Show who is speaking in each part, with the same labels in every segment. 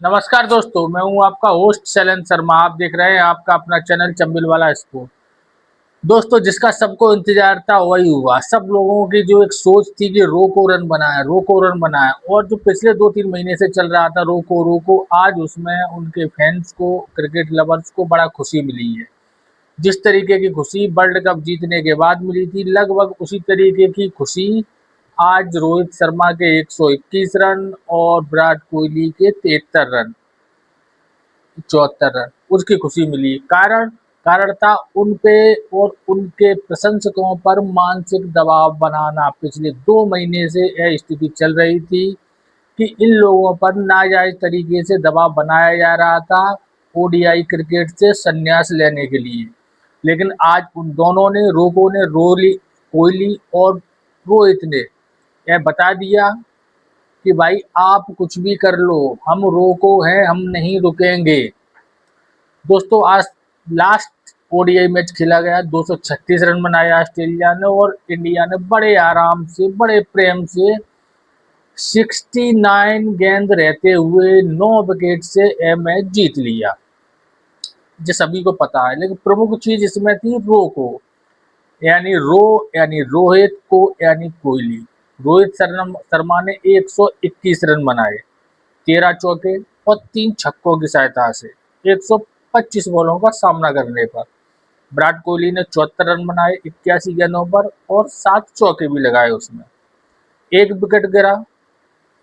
Speaker 1: नमस्कार दोस्तों, मैं हूं आपका होस्ट शैलेंद्र शर्मा। आप देख रहे हैं आपका अपना चैनल चंबिल वाला स्पोर्ट। दोस्तों, जिसका सबको इंतजार था वही हुआ। सब लोगों की जो एक सोच थी कि रोको रन बनाए, रोको रन बनाए, और जो पिछले 2-3 महीने से चल रहा था रोको रोको, आज उसमें उनके फैंस को, क्रिकेट लवर्स को बड़ा खुशी मिली है। जिस तरीके की खुशी वर्ल्ड कप जीतने के बाद मिली थी, लगभग उसी तरीके की खुशी आज रोहित शर्मा के 121 रन और विराट कोहली के 73 रन, 74 रन, उसकी खुशी मिली। कारण था उन पे और उनके प्रशंसकों पर मानसिक दबाव बनाना। पिछले 2 महीने से यह स्थिति चल रही थी कि इन लोगों पर नाजायज तरीके से दबाव बनाया जा रहा था ओडीआई क्रिकेट से संन्यास लेने के लिए। लेकिन आज उन दोनों ने, रोको ने, रोली कोहली और रोहित ने यह बता दिया कि भाई आप कुछ भी कर लो, हम रोको हैं, हम नहीं रुकेंगे। दोस्तों, आज लास्ट ओडीआई मैच खेला गया। 236 रन बनाए ऑस्ट्रेलिया ने और इंडिया ने बड़े आराम से, बड़े प्रेम से 69 गेंद रहते हुए 9 विकेट से यह मैच जीत लिया, जो सभी को पता है। लेकिन प्रमुख चीज इसमें थी रो को, यानी रोहित को, यानी कोहली। रोहित शर्मा ने 121 रन बनाए, 13 चौके और 3 छक्कों की सहायता से 125 बॉलों का सामना करने पर। विराट कोहली ने 74 रन बनाए 81 गेंदों पर और 7 चौके भी लगाए। उसमें एक विकेट गिरा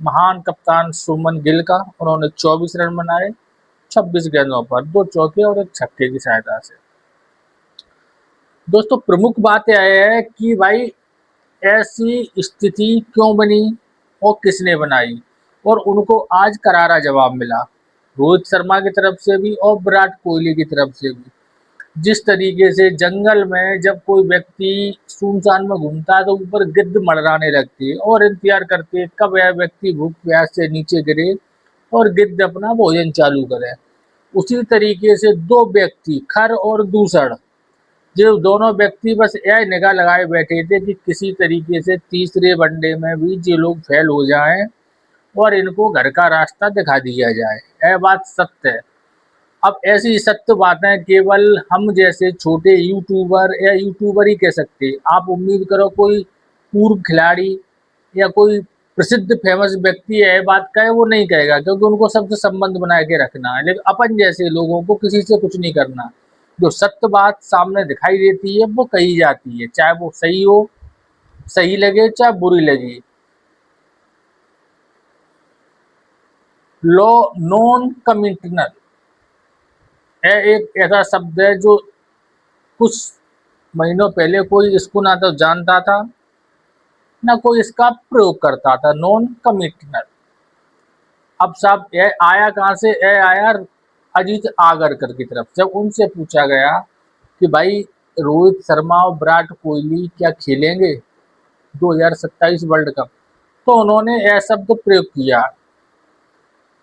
Speaker 1: महान कप्तान सुमन गिल का, उन्होंने 24 रन बनाए 26 गेंदों पर, 2 चौके और 1 छक्के की सहायता से। दोस्तों, प्रमुख बात यह है कि भाई ऐसी स्थिति क्यों बनी और किसने बनाई, और उनको आज करारा जवाब मिला, रोहित शर्मा की तरफ से भी और विराट कोहली की तरफ से भी। जिस तरीके से जंगल में जब कोई व्यक्ति सुनसान में घूमता है तो ऊपर गिद्ध मड़राने लगती है और इंतजार करते है कब यह व्यक्ति भूख प्यास से नीचे गिरे और गिद्ध अपना भोजन चालू करे। उसी तरीके से दो व्यक्ति, खर और दूसर, जो दोनों व्यक्ति बस यह निगाह लगाए बैठे थे कि किसी तरीके से तीसरे वनडे में भी ये लोग फेल हो जाएं और इनको घर का रास्ता दिखा दिया जाए। यह बात सत्य है। अब ऐसी सत्य बातें केवल हम जैसे छोटे यूट्यूबर या यूट्यूबर ही कह सकते हैं। आप उम्मीद करो कोई पूर्व खिलाड़ी या कोई प्रसिद्ध फेमस व्यक्ति यह बात कहे, वो नहीं कहेगा, क्योंकि उनको सबसे संबंध बना के रखना है। लेकिन अपन जैसे लोगों को किसी से कुछ नहीं करना। जो सत्य बात सामने दिखाई देती है वो कही जाती है, चाहे वो सही हो, सही लगे चाहे बुरी लगे। लो नॉन कमिटनल है एक ऐसा शब्द है जो कुछ महीनों पहले कोई इसको ना तो जानता था ना कोई इसका प्रयोग करता था। नॉन कमिटनल अब साहब यह आया कहाँ से? यह आया अजीत आगरकर की तरफ। जब उनसे पूछा गया कि भाई रोहित शर्मा और विराट कोहली क्या खेलेंगे 2027 वर्ल्ड कप, तो उन्होंने यह शब्द प्रयोग किया।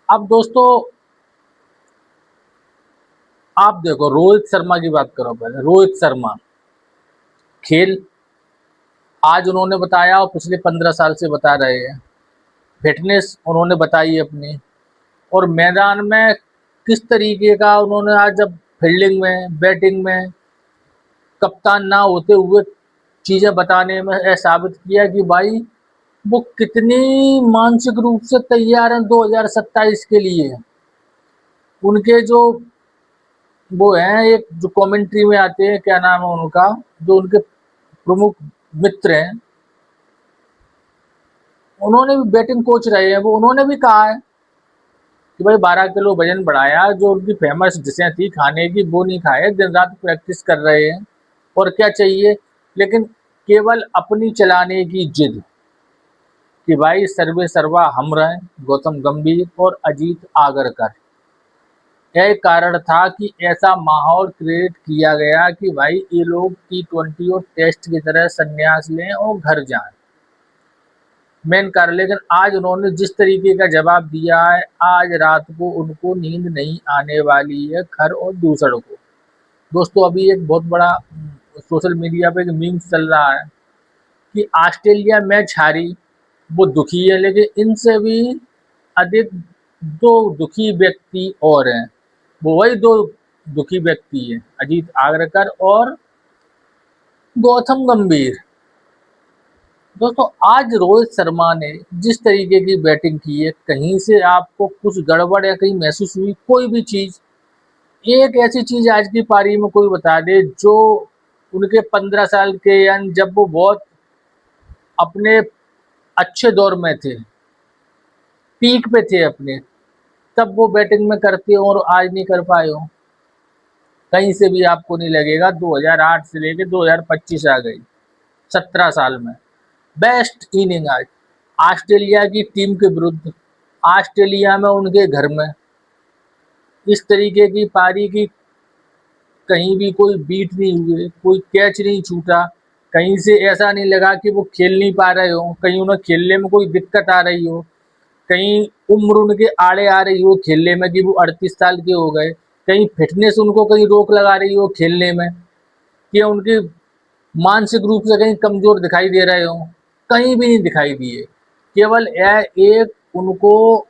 Speaker 1: अब दोस्तों, आप देखो, रोहित शर्मा की बात करो। पहले रोहित शर्मा खेल आज उन्होंने बताया और पिछले 15 साल से बता रहे हैं। फिटनेस उन्होंने बताई अपनी, और मैदान में किस तरीके का उन्होंने आज जब फील्डिंग में, बैटिंग में कप्तान ना होते हुए चीजें बताने में यह साबित किया कि भाई वो कितनी मानसिक रूप से तैयार हैं 2027 के लिए। उनके जो वो हैं, एक जो कमेंट्री में आते हैं, क्या नाम है उनका, जो उनके प्रमुख मित्र हैं, उन्होंने भी बैटिंग कोच रहे हैं, वो उन्होंने भी कहा है कि भाई 12 किलो वजन बढ़ाया। जो उनकी फेमस डिशें थी खाने की वो नहीं खाए, दिन रात प्रैक्टिस कर रहे हैं, और क्या चाहिए। लेकिन केवल अपनी चलाने की जिद कि भाई सर्वे सर्वा हम रहें, गौतम गंभीर और अजीत आगरकर, यह कारण था कि ऐसा माहौल क्रिएट किया गया कि भाई ये लोग T20 और टेस्ट की तरह संन्यास लें और घर जाएं। मेन कारण। लेकिन आज उन्होंने जिस तरीके का जवाब दिया है, आज रात को उनको नींद नहीं आने वाली है, खर और दूसर को। दोस्तों, अभी एक बहुत बड़ा सोशल मीडिया पे एक मीम्स चल रहा है कि ऑस्ट्रेलिया मैच हारी, वो दुखी है, लेकिन इनसे भी अधिक दो दुखी व्यक्ति और हैं, वो वही दो दुखी व्यक्ति हैं, अजीत आगरकर और गौतम गंभीर। दोस्तों आज रोहित शर्मा ने जिस तरीके की बैटिंग की है, कहीं से आपको कुछ गड़बड़ या कहीं महसूस हुई कोई भी चीज? एक ऐसी चीज आज की पारी में कोई बता दे जो उनके 15 साल के यानी जब वो बहुत अपने अच्छे दौर में थे, पीक पे थे अपने, तब वो बैटिंग में करते हो और आज नहीं कर पाए हो? कहीं से भी आपको नहीं लगेगा। 2008 से लेके 2025 आ गई, 17 साल में बेस्ट इनिंग आज ऑस्ट्रेलिया की टीम के विरुद्ध, ऑस्ट्रेलिया में उनके घर में इस तरीके की पारी की कहीं भी कोई बीट नहीं हुए, कोई कैच नहीं छूटा, कहीं से ऐसा नहीं लगा कि वो खेल नहीं पा रहे हो, कहीं उन्हें खेलने में कोई दिक्कत आ रही हो, कहीं उम्र उनके आड़े आ रही हो खेलने में कि वो 38 साल के हो गए, कहीं फिटनेस उनको कहीं रोक लगा रही हो खेलने में, कि उनकी मानसिक रूप से कहीं कमजोर दिखाई दे रहे हो, कहीं भी नहीं दिखाई दिए। केवल यह एक उनको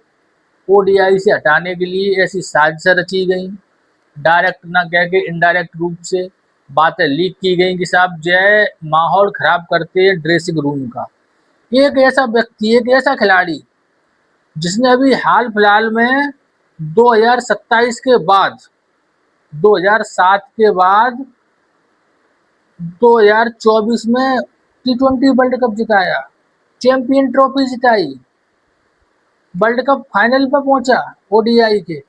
Speaker 1: ओडीआई से हटाने के लिए ऐसी साजिशें रची गई, डायरेक्ट ना कह के इनडायरेक्ट रूप से बातें लीक की गई कि साहब जय माहौल खराब करते हैं ड्रेसिंग रूम का। एक ऐसा व्यक्ति, एक ऐसा खिलाड़ी जिसने अभी हाल फिलहाल में 2027 के बाद, 2007 के बाद 2024 में T20 वर्ल्ड कप जिताया, चैंपियन ट्रॉफी जिताई, वर्ल्ड कप फाइनल पर पहुंचा ओडीआई के,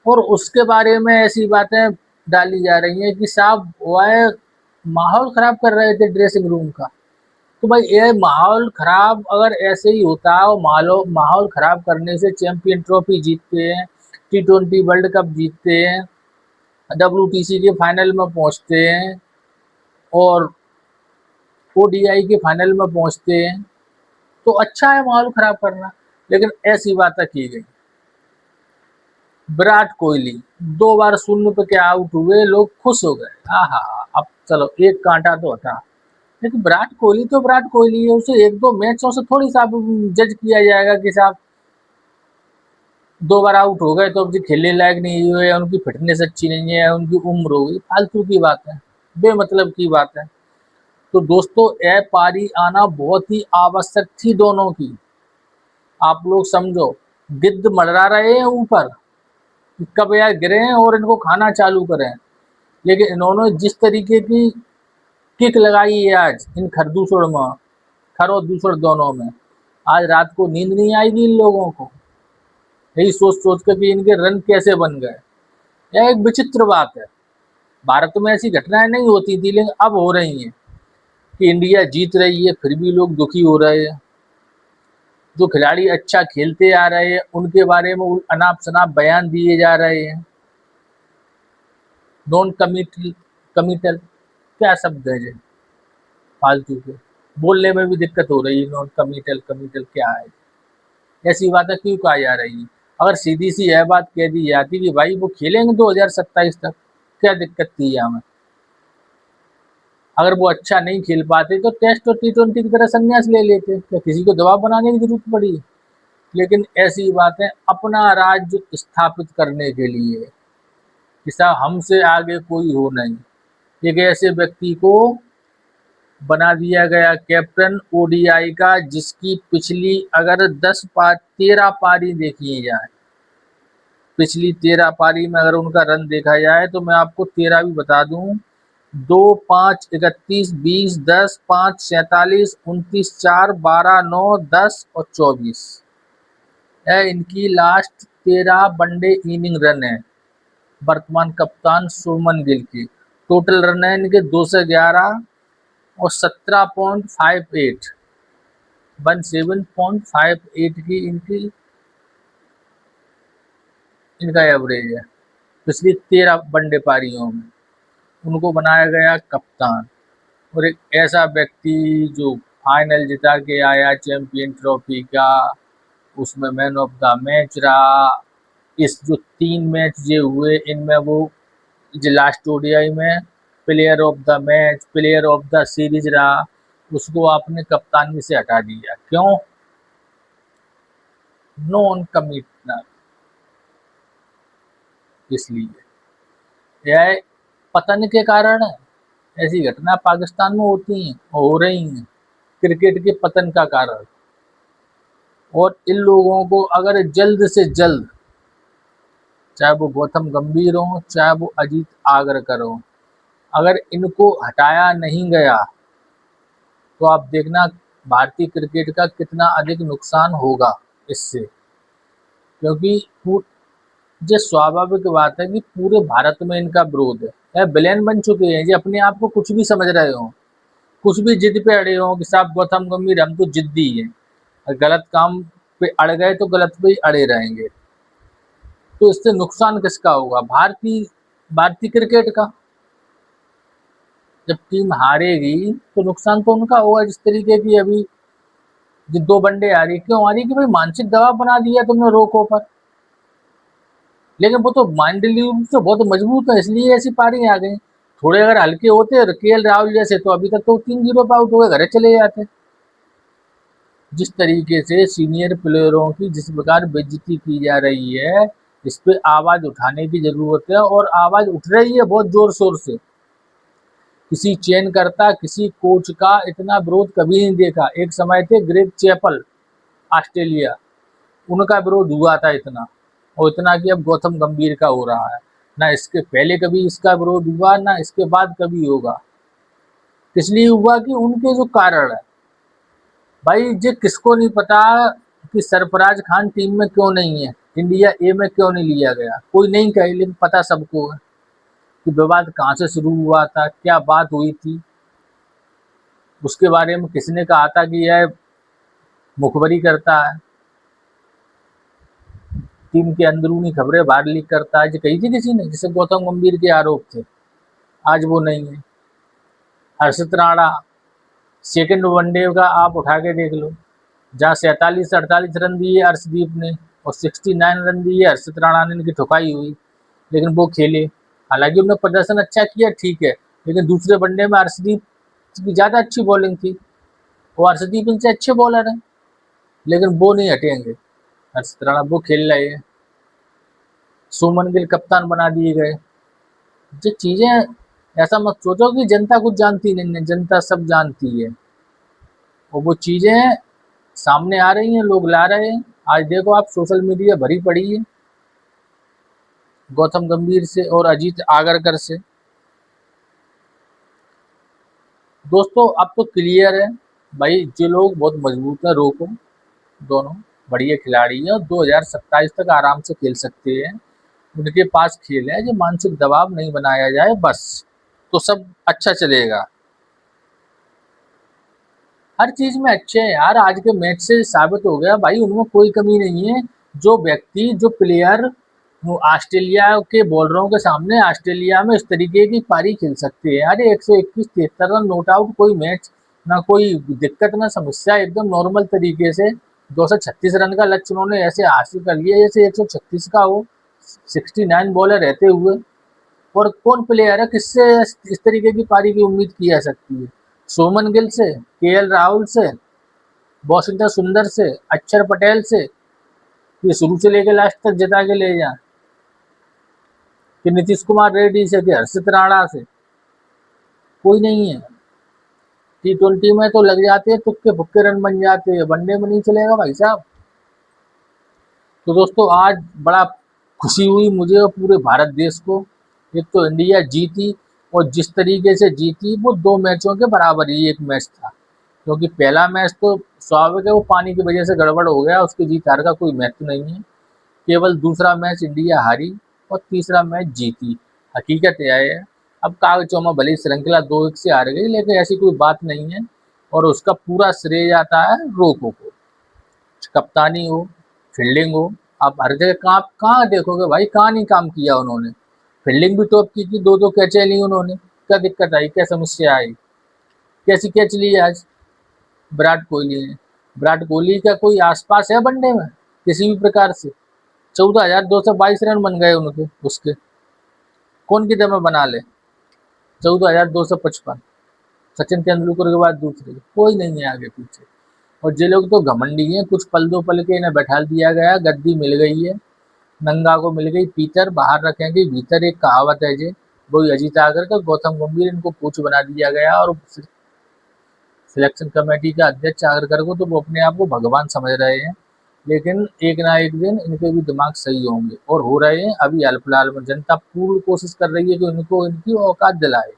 Speaker 1: और उसके बारे में ऐसी बातें डाली जा रही हैं कि साहब वह माहौल खराब कर रहे थे ड्रेसिंग रूम का। तो भाई ये माहौल खराब अगर ऐसे ही होता है और माहौल खराब करने से चैंपियन ट्रॉफी जीतते हैं, T20 वर्ल्ड कप जीतते हैं, WTC के फाइनल में पहुंचते हैं और ओडीआई के फाइनल में पहुंचते हैं, तो अच्छा है माहौल खराब करना। लेकिन ऐसी बातें की गई। विराट कोहली 2 बार शून्य पे क्या आउट हुए, लोग खुश हो गए, आहा अब चलो एक कांटा तो हटा। लेकिन विराट कोहली तो विराट कोहली है, उसे एक दो मैचों से थोड़ी सा जज किया जाएगा कि साहब 2 बार आउट हो गए तो अब जी खेलने लायक नहीं हुए, उनकी फिटनेस अच्छी नहीं है, उनकी उम्र हो गई, फालतू की बात है, बेमतलब की बात है। तो दोस्तों यह पारी आना बहुत ही आवश्यक थी दोनों की। आप लोग समझो, गिद्ध मड़रा रहे हैं ऊपर, कब यार गिरे हैं और इनको खाना चालू करें, लेकिन इन्होंने जिस तरीके की किक लगाई है आज इन खरदूसड़ में, खर और दूसर दोनों में, आज रात को नींद नहीं आएगी इन लोगों को, यही सोच सोच कर कि इनके रन कैसे बन गए। यह एक विचित्र बात है। भारत में ऐसी घटनाएं नहीं होती थी, लेकिन अब हो रही हैं कि इंडिया जीत रही है फिर भी लोग दुखी हो रहे हैं। जो खिलाड़ी अच्छा खेलते आ रहे हैं उनके बारे में अनाप शनाप बयान दिए जा रहे हैं। नॉन कमिटल कमिटल क्या शब्द है, फालतू के बोलने में भी दिक्कत हो रही है। नॉन कमिटल कमिटल क्या है, ऐसी बातें क्यों कहा जा रही है? अगर सीधी सी यह बात कह दी जाती कि भाई वो खेलेंगे 2027 तक, क्या दिक्कत थी हमें? अगर वो अच्छा नहीं खेल पाते तो टेस्ट और T20 की तरह संन्यास ले लेते, क्या किसी को दबाव बनाने की जरूरत पड़ी? लेकिन ऐसी बातें अपना राज्य स्थापित करने के लिए कि साहब हमसे आगे कोई हो नहीं, एक ऐसे व्यक्ति को बना दिया गया कैप्टन ओडीआई का जिसकी पिछली अगर 13 पारी देखी जाए, पिछली 13 पारी में अगर उनका रन देखा जाए तो मैं आपको 13 भी बता दूं, 2, 5, 31, 20, 10, 5, 47, 29, 4, 12, 9, 10 और 24 है इनकी लास्ट 13 वनडे इनिंग रन है वर्तमान कप्तान शुभमन गिल की। टोटल रन है इनके 211 और 17.58, 17.58 की इनका एवरेज है पिछली 13 वनडे पारियों में। उनको बनाया गया कप्तान, और एक ऐसा व्यक्ति जो फाइनल जिता के आया चैंपियन ट्रॉफी का, उसमें मैन ऑफ द मैच रहा। इस जो 3 मैच जे हुए इनमें वो जो लास्ट ओडीआई में player of the match, player of the series रहा, उसको आपने कप्तानी से हटा दिया, क्यों? नॉन कमिटनर, इसलिए यह पतन के कारण है। ऐसी घटना पाकिस्तान में होती हैं, हो रही हैं, क्रिकेट के पतन का कारण। और इन लोगों को अगर जल्द से जल्द, चाहे वो गौतम गंभीर हो, चाहे वो अजीत आगरकर हो, अगर इनको हटाया नहीं गया तो आप देखना भारतीय क्रिकेट का कितना अधिक नुकसान होगा इससे। क्योंकि ये स्वाभाविक बात है कि पूरे भारत में इनका विरोध है, यह विलेन बन चुके हैं, ये अपने आप को कुछ भी समझ रहे हो, कुछ भी जिद पे अड़े हो कि साहब गौतम गंभीर हम तो जिद्दी हैं, गलत काम पे अड़ गए तो गलत पे ही अड़े रहेंगे। तो इससे नुकसान किसका होगा? भारतीय भारतीय क्रिकेट का। जब टीम हारेगी तो नुकसान तो उनका होगा। जिस तरीके की अभी जो 2 वनडे आ रही, क्यों आ रही? कि भाई मानसिक दबाव बना दिया तुमने रोको पर। लेकिन वो तो माइंडली रूप से बहुत मजबूत है, इसलिए ऐसी पारी आ गई। थोड़े अगर हल्के होते केएल राहुल जैसे तो अभी तक तो 3-0 पे आउट हो गए, घरे चले जाते। जिस तरीके से सीनियर प्लेयरों की जिस प्रकार बेइज्जती की जा रही है, इस पे आवाज उठाने की जरूरत है, और आवाज उठ रही है बहुत जोर शोर से। किसी चयन करता, किसी कोच का इतना विरोध कभी नहीं देखा। एक समय थे ग्रेग चैपल, ऑस्ट्रेलिया, उनका विरोध हुआ था इतना, और इतना कि अब गौतम गंभीर का हो रहा है। ना इसके पहले कभी इसका विरोध हुआ, ना इसके बाद कभी होगा। इसलिए हुआ कि उनके जो कारण है, भाई ये किसको नहीं पता कि सरफराज खान टीम में क्यों नहीं है, इंडिया ए में क्यों नहीं लिया गया? कोई नहीं कहे, लेकिन पता सबको है कि विवाद कहाँ से शुरू हुआ था, क्या बात हुई थी, उसके बारे में किसने कहा था कि यह मुखबरी करता है, टीम के अंदरूनी खबरें बाहर लीक करता है। जो कही थी किसी ने, जिसे गौतम गंभीर के आरोप थे, आज वो नहीं है। हर्षित राणा, सेकंड वनडे का आप उठा के देख लो, जहाँ 47-48 रन दिए अर्शदीप ने और 69 रन दिए हर्षित राणा ने, इनकी ठुकाई हुई, लेकिन वो खेले। हालांकि उन्होंने प्रदर्शन अच्छा किया, ठीक है, लेकिन दूसरे वनडे में अर्शदीप की ज़्यादा अच्छी बॉलिंग थी, वो अर्शदीप इनसे अच्छे बॉलर हैं, लेकिन वो नहीं हटेंगे। हर्षित राणा वो खेल रहे हैं, सुमन गिल कप्तान बना दिए गए। जो चीज़ें, ऐसा मत सोचो कि जनता कुछ जानती नहीं है, जनता सब जानती है, और वो चीज़ें सामने आ रही हैं, लोग ला रहे हैं। आज देखो आप, सोशल मीडिया भरी पड़ी है गौतम गंभीर से और अजीत आगरकर से। दोस्तों अब तो क्लियर है भाई, जो लोग बहुत मजबूत है, रोको, दोनों बढ़िया खिलाड़ी हैं और 2027 तक आराम से खेल सकते हैं। उनके पास खेल है, जो मानसिक दबाव नहीं बनाया जाए बस, तो सब अच्छा चलेगा। हर चीज में अच्छे हैं यार, आज के मैच से साबित हो गया भाई, उनमें कोई कमी नहीं है। जो व्यक्ति, जो प्लेयर ऑस्ट्रेलिया के बॉलरों के सामने ऑस्ट्रेलिया में इस तरीके की पारी खेल सकते हैं। अरे 121-73 रन नॉट आउट, कोई मैच ना, कोई दिक्कत ना समस्या, एकदम नॉर्मल तरीके से 236 रन का लक्ष्य उन्होंने ऐसे हासिल कर लिया जैसे 136 का हो, 69 बॉलर रहते हुए। और कौन प्लेयर है, किससे इस तरीके की पारी की उम्मीद की जा सकती है? सुमन गिल से, केएल राहुल से, वॉशिंगटन सुंदर से, अक्षर पटेल से, ये शुरू से लेकर लास्ट तक जिता के ले जाए, कि नीतीश कुमार रेड्डी से, कि हर्षित राणा से? कोई नहीं है। T20 में तो लग जाते हैं, तुक्के फुक्के रन बन जाते हैं, वनडे में नहीं चलेगा भाई साहब। तो दोस्तों आज बड़ा खुशी हुई मुझे और पूरे भारत देश को। एक तो इंडिया जीती, और जिस तरीके से जीती वो 2 मैचों के बराबर ही एक मैच था, क्योंकि पहला मैच तो स्वाभाविक है वो पानी की वजह से गड़बड़ हो गया, उसकी जीत हार का कोई महत्व नहीं है। केवल दूसरा मैच इंडिया हारी और तीसरा मैच जीती, हकीकत यह है। अब कागजों में भले ही श्रृंखला 2-1 से हार गई, लेकिन ऐसी कोई बात नहीं है, और उसका पूरा श्रेय जाता है रोको को। कप्तानी हो, फील्डिंग हो, आप हर जगह कहाँ कहाँ देखोगे भाई, कहाँ नहीं काम किया उन्होंने। फील्डिंग भी टॉप की थी, 2-2 कैचे ली उन्होंने, क्या दिक्कत आई, क्या समस्या आई, कैसी कैच ली आज विराट कोहली ने? विराट कोहली का कोई आसपास है वनडे में किसी भी प्रकार से? 14,222 रन बन गए उनके, उसके कौन की दम में बना ले? 14,255, सचिन तेंदुलकर के बाद दूसरे, कोई नहीं है आगे पीछे। और ये लोग तो घमंडी हैं, कुछ पल दो पल के इन्हें बैठा दिया गया, गद्दी मिल गई है, नंगा को मिल गई पीतर, बाहर रखेंगे भीतर, एक कहावत है जी। वही अजीत आगर का, गौतम गंभीर इनको कोच बना दिया गया, और सिलेक्शन कमेटी का अध्यक्ष आगरकर को तो वो अपने आप को भगवान समझ रहे हैं। लेकिन एक ना एक दिन इनके भी दिमाग सही होंगे, और हो रहे हैं अभी हाल फिलहाल में। जनता पूर्ण कोशिश कर रही है कि इनको इनकी औकात दिलाए।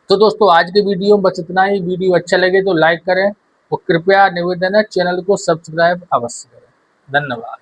Speaker 1: तो दोस्तों आज के वीडियो में बस इतना ही। वीडियो अच्छा लगे तो लाइक करें, और कृपया निवेदन है चैनल को सब्सक्राइब अवश्य करें। धन्यवाद।